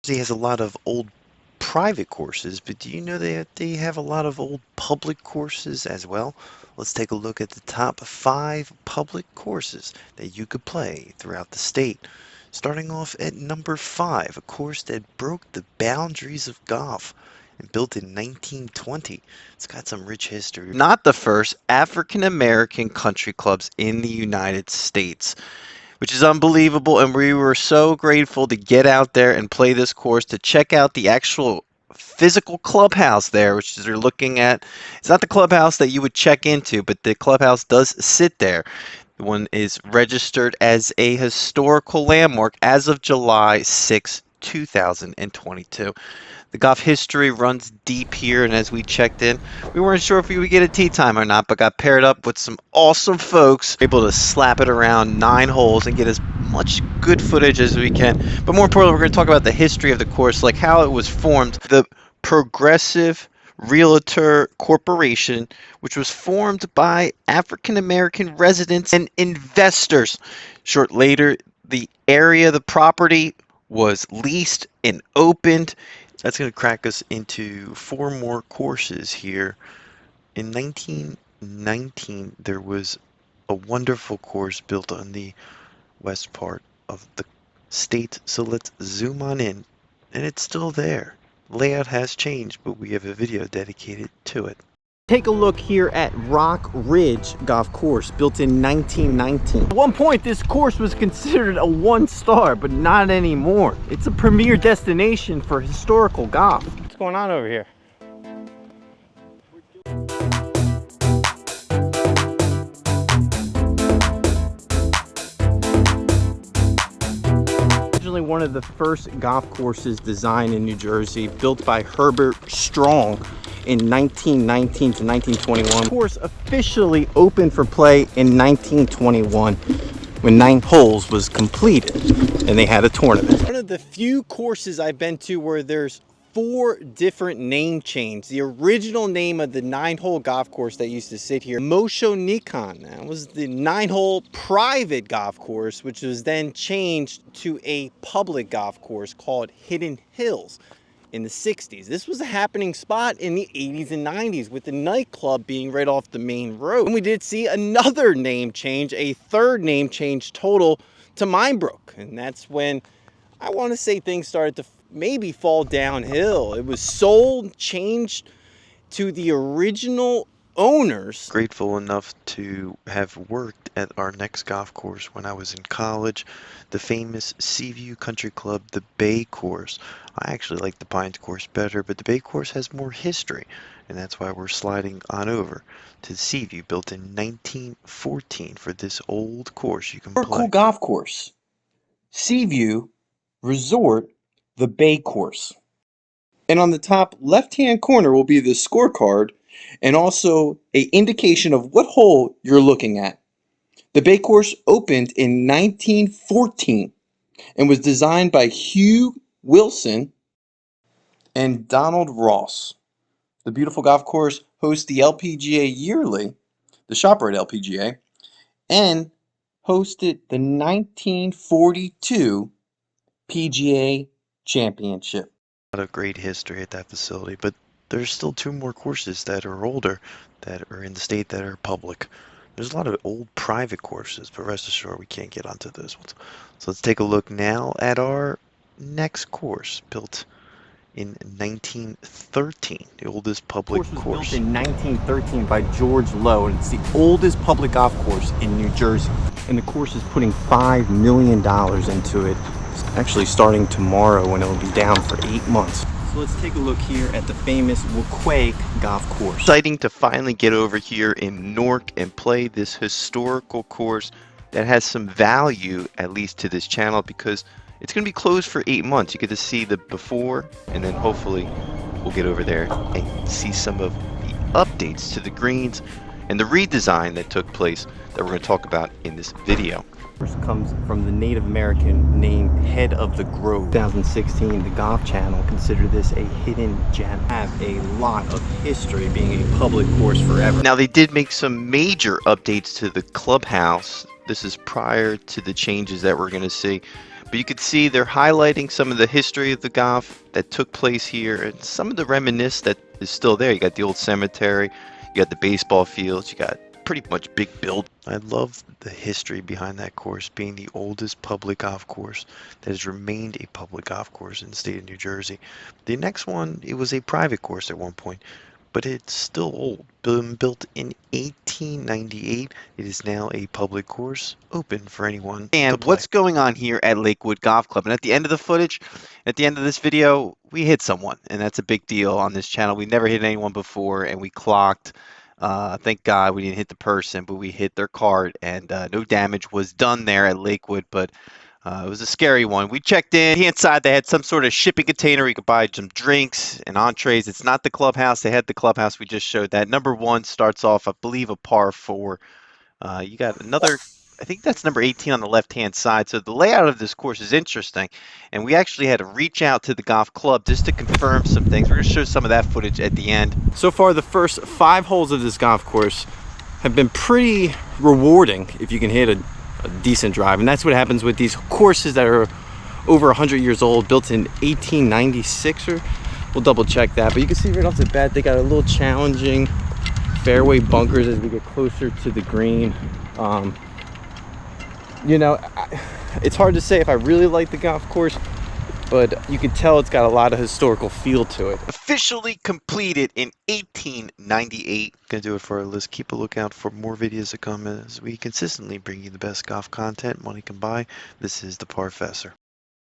He has a lot of old private courses, but do you know that they have a lot of old public courses as well? Let's take a look at the top 5 public courses that you could play throughout the state. Starting off at number 5, a course that broke the boundaries of golf and built in 1920. It's got some rich history. Not the first African American country clubs in the United States, which is unbelievable, and we were so grateful to get out there and play this course, to check out the actual physical clubhouse there, which is you're looking at. It's not the clubhouse that you would check into, but the clubhouse does sit there. The one is registered as a historical landmark as of July 6, 2022. The golf history runs deep here, and as we checked in, we weren't sure if we would get a tee time or not, but got paired up with some awesome folks, able to slap it around 9 holes and get as much good footage as we can. But more importantly, we're going to talk about the history of the course, like how it was formed. The Progressive Realtor Corporation, which was formed by African American residents and investors. Short later, the area, the property was leased and opened. That's going to crack us into 4 more courses here. In 1919, there was a wonderful course built on the west part of the state. So let's zoom on in, and it's still there. Layout has changed, but we have a video dedicated to it. Take a look here at Rock Ridge Golf Course, built in 1919. At one point, this course was considered a 1-star, but not anymore. It's a premier destination for historical golf. What's going on over here? Originally one of the first golf courses designed in New Jersey, built by Herbert Strong in 1919 to 1921. The course officially opened for play in 1921 when 9 holes was completed and they had a tournament. One of the few courses I've been to where there's 4 different name changes. The original name of the 9-hole golf course that used to sit here, Mosho Nikon, that was the 9-hole private golf course, which was then changed to a public golf course called Hidden Hills in the 60s. This was a happening spot in the 80s and 90s, with the nightclub being right off the main road. And we did see another name change, a 3rd name change total, to Minebrook. And that's when I want to say things started to maybe fall downhill. It was sold, changed to the original owners. Grateful enough to have worked at our next golf course when I was in college, the famous Seaview Country Club, the Bay course. I actually like the Pines course better, but the Bay course has more history, and that's why we're sliding on over to Seaview, built in 1914 for this old course you can play. Golf Course, Seaview Resort, the Bay course. And on the top left-hand corner will be the scorecard and also an indication of what hole you're looking at. The Bay course opened in 1914 and was designed by Hugh Wilson and Donald Ross. The beautiful golf course hosts the LPGA yearly, the ShopRite LPGA, and hosted the 1942 PGA Championship. A lot of great history at that facility, but there's still 2 more courses that are older that are in the state that are public. There's a lot of old private courses, but rest assured we can't get onto those ones. So let's take a look now at our next course, built in 1913, the oldest public course. Built in 1913 by George Lowe, and it's the oldest public golf course in New Jersey. And the course is putting $5 million into it. It's actually starting tomorrow, when it will be down for 8 months. So let's take a look here at the famous Weequahic Golf Course. Exciting to finally get over here in Newark and play this historical course that has some value, at least to this channel, because it's going to be closed for 8 months. You get to see the before, and then hopefully we'll get over there and see some of the updates to the greens and the redesign that took place that we're going to talk about in this video. Course comes from the Native American name Head of the Grove. 2016, the Golf Channel considered this a hidden gem. Have a lot of history, being a public course forever. Now, they did make some major updates to the clubhouse. This is prior to the changes that we're going to see. But you can see they're highlighting some of the history of the golf that took place here and some of the reminisce that is still there. You got the old cemetery, you got the baseball fields, you got pretty much big build. I love the history behind that course being the oldest public golf course that has remained a public golf course in the state of New Jersey. The next one, it was a private course at one point, but it's still old. Built in 1898, it is now a public course open for anyone to And play. what's going on here at Lakewood Golf Club? And at the end of the footage, at the end of this video, we hit someone, and that's a big deal on this channel. We never hit anyone before, and we clocked. Thank God we didn't hit the person, but we hit their cart, and no damage was done there at Lakewood, but it was a scary one. We checked in. Inside, they had some sort of shipping container. You could buy some drinks and entrees. It's not the clubhouse. They had the clubhouse. We just showed that. Number 1 starts off, I believe, a par 4. You got another, I think that's number 18 on the left-hand side. So the layout of this course is interesting. And we actually had to reach out to the golf club just to confirm some things. We're going to show some of that footage at the end. So far, the first 5 holes of this golf course have been pretty rewarding if you can hit a decent drive. And that's what happens with these courses that are over 100 years old, built in 1896, or we'll double check that. But you can see right off the bat, they got a little challenging fairway bunkers as we get closer to the green. You know, it's hard to say if I really like the golf course, but you can tell it's got a lot of historical feel to it. Officially completed in 1898. Gonna do it for our list. Keep a lookout for more videos to come as we consistently bring you the best golf content money can buy. This is the Parfessor.